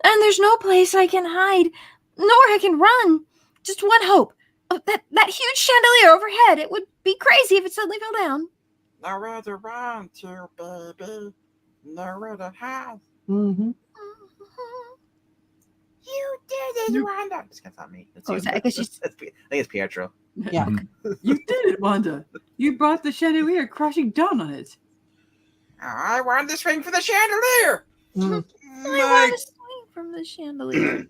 and there's no place I can hide, nor I can run. Just one hope. Oh, that huge chandelier overhead. It would be crazy if it suddenly fell down. Nowhere to run to, baby. Nowhere to hide. Mm-hmm. You did it, Wanda. That's not me. That's Oh, you. is that- I guess she's- I think it's Pietro. Yeah. You did it, Wanda. You brought the chandelier crashing down on it. I wanted to swing for the chandelier. I want to swing from the chandelier.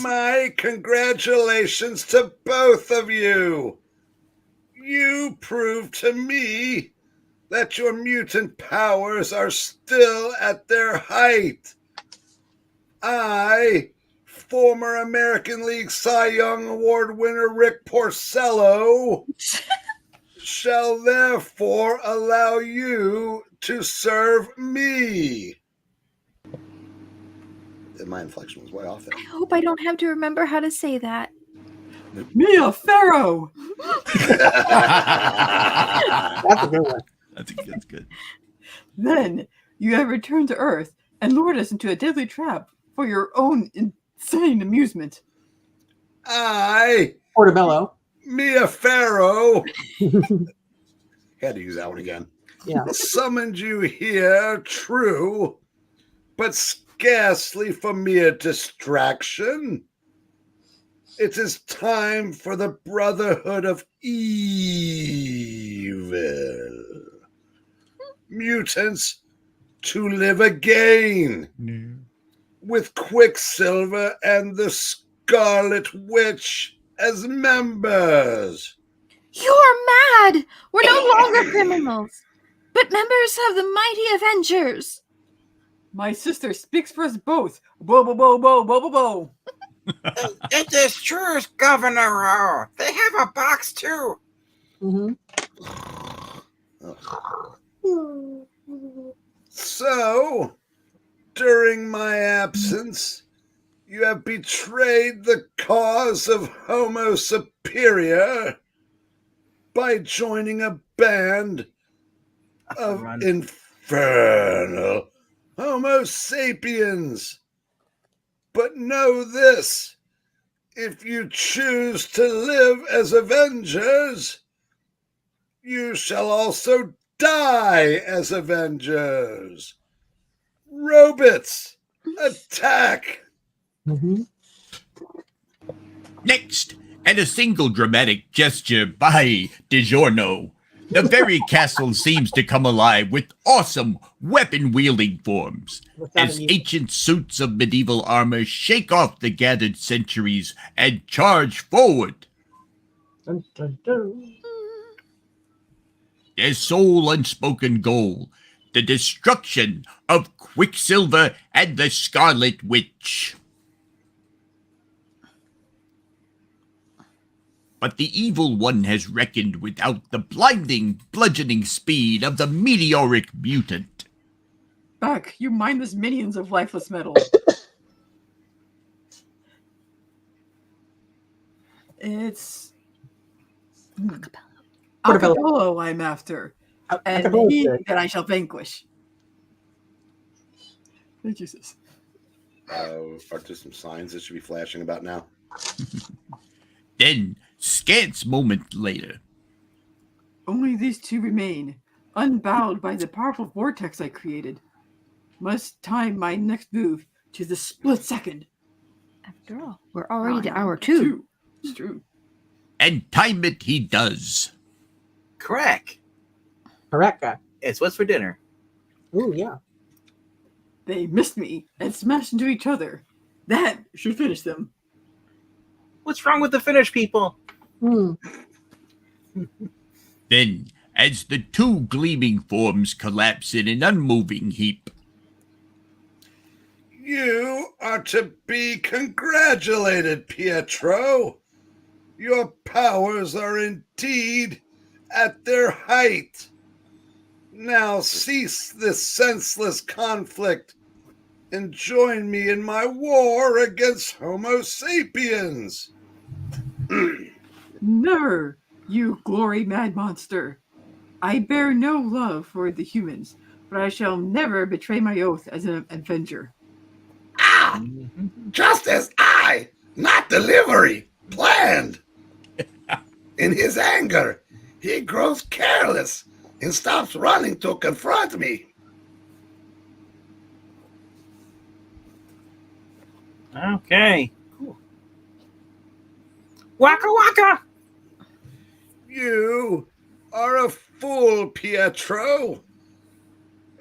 My congratulations to both of you. You proved to me that your mutant powers are still at their height. I, former American League Cy Young Award winner Rick Porcello, shall therefore allow you to serve me. My inflection was way off there. I hope I don't have to remember how to say that. Mia Farrow! That's a good one. That's good. Then you have returned to Earth and lured us into a deadly trap for your own insane amusement. I, Portobello. Mia Farrow, had to use that one again. Yeah. Summoned you here, true, but scarcely for mere distraction. It is time for the Brotherhood of Evil Mutants to live again. No. With Quicksilver and the Scarlet Witch as members. You're mad! We're no longer criminals, but members of the Mighty Avengers. My sister speaks for us both. Bo bo bo bo bo bo bo. It is true, Governor. They have a box too. Mm-hmm. So, during my absence, you have betrayed the cause of Homo Superior by joining a band of infernal Homo sapiens. But know this, if you choose to live as Avengers, you shall also die as Avengers. Robots, attack! Mm-hmm. Next, and a single dramatic gesture by DiGiorno, the very castle seems to come alive with awesome weapon-wielding forms, as ancient suits of medieval armor shake off the gathered centuries and charge forward. Dun, dun, dun. Their sole unspoken goal, the destruction of Quicksilver and the Scarlet Witch. But the evil one has reckoned without the blinding, bludgeoning speed of the meteoric mutant. Back, you mindless minions of lifeless metal. It's Acapulco I'm after, and he that I shall vanquish. Thank you, sis. Are there some signs that should be flashing about now? Then, scant moment later, only these two remain, unbowed by the powerful vortex I created. Must time my next move to the split second. After all, we're already to hour 2. It's true. and time it he does. Crack. Correct guy. It's what's for dinner. Ooh, yeah. They missed me and smashed into each other. That should finish them. What's wrong with the Finnish people? Then, as the two gleaming forms collapse in an unmoving heap, You are to be congratulated, Pietro. Your powers are indeed at their height. Now cease this senseless conflict and join me in my war against Homo sapiens. Never, you glory-mad monster. I bear no love for the humans, but I shall never betray my oath as an Avenger. Ah! Just as I, not delivery, planned. In his anger, he grows careless and stops running to confront me. Okay. Cool. Waka waka! You are a fool, Pietro.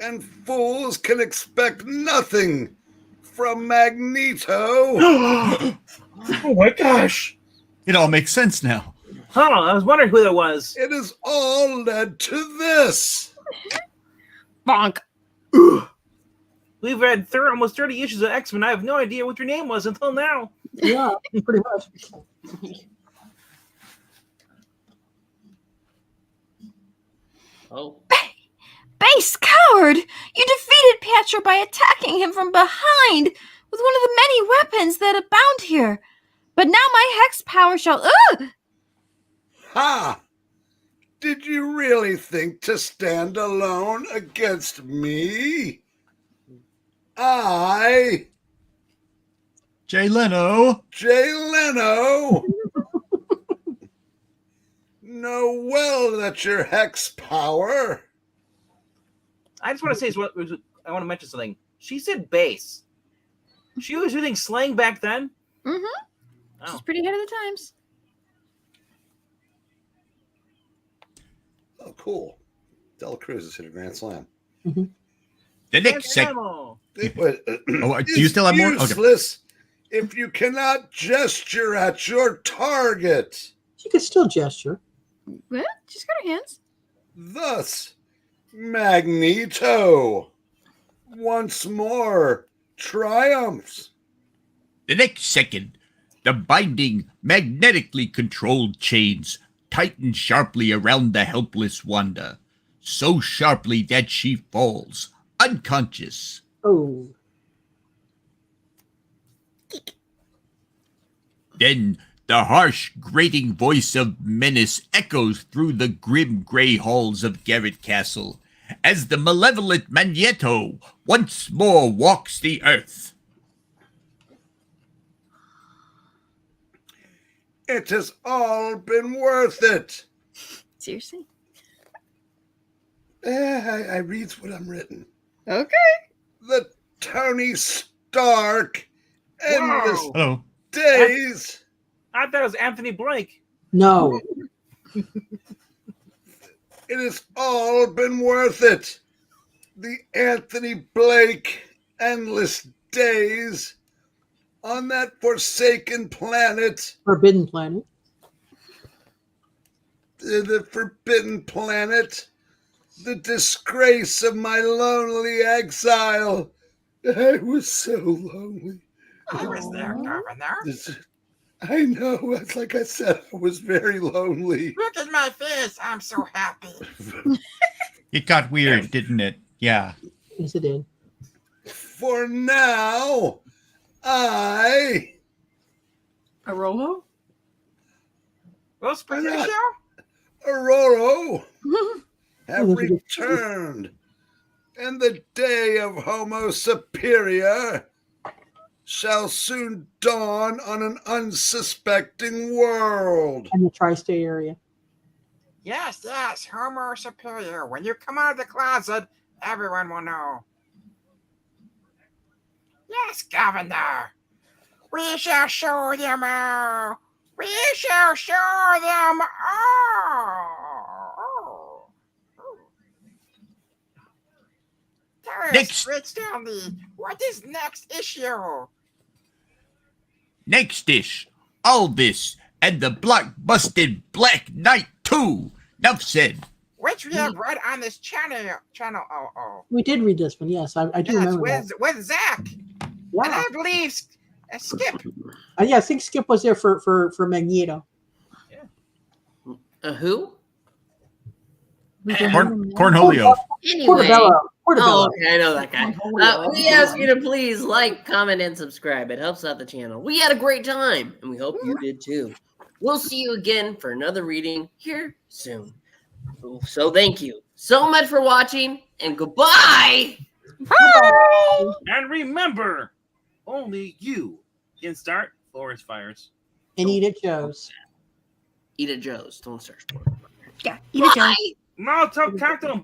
And fools can expect nothing from Magneto. Oh my gosh! It all makes sense now. Huh, I was wondering who that was. It has all led to this. Bonk. We've read almost 30 issues of X-Men. I have no idea what your name was until now. Yeah, pretty much. Oh. Base coward! You defeated Pietro by attacking him from behind with one of the many weapons that abound here. But now my hex power shall... Ugh! Ha! Did you really think to stand alone against me? I, Jay Leno. Jay Leno, know well that your hex power. I just want to say, I want to mention something. She said base. She was using slang back then? Mm-hmm. Oh. She's pretty ahead of the times. Oh, cool. Dela Cruz has hit a grand slam. the next segment. Do you still have more? Okay. Useless if you cannot gesture at your target. She could still gesture. Well, she's got her hands. Thus, Magneto once more triumphs. The next second, the binding, magnetically controlled chains tighten sharply around the helpless Wanda, so sharply that she falls, unconscious. Oh. Then the harsh, grating voice of menace echoes through the grim gray halls of Garrett Castle as the malevolent Magneto once more walks the earth. It has all been worth it. Seriously? I read what I'm written. Okay. The Tony Stark endless Hello. days. I thought it was Anthony Blake. No. It has all been worth it. The Anthony Blake endless days on that forsaken planet. Forbidden Planet. The forbidden planet. The disgrace of my lonely exile. I was so lonely. I was there, Governor. I know. It's like I said, I was very lonely. Look at my face. I'm so happy. It got weird, didn't it? Yeah. Yes, it did. For now, I... Arolo? Rose I'm not- Patricio? Aurora have returned, and the day of Homo Superior shall soon dawn on an unsuspecting world. And the tri-state area. Yes, Homo Superior. When you come out of the closet, everyone will know. Yes, Governor. We shall show them all. We shall show them all. Tell us, Next. Rich Stanley, what is next issue? Next dish, Aldous and the blockbusted Black Knight 2. Enough said. Which we have read on this channel. We did read this one, yes. I do Yes, remember that. with Zach. Yeah. And I believe Skip. Yeah, I think Skip was there for Magneto. Who? Cornholio. Anyway. Portobello. Oh, okay, I know that guy. We ask you to please like, comment, and subscribe. It helps out the channel. We had a great time, and we hope you did too. We'll see you again for another reading here soon. So thank you so much for watching, and goodbye! Bye. And remember, only you can start forest fires. And eat at Joe's. Eat at Joe's. Don't search for it. Yeah, eat a Joe. Molotov cocktail.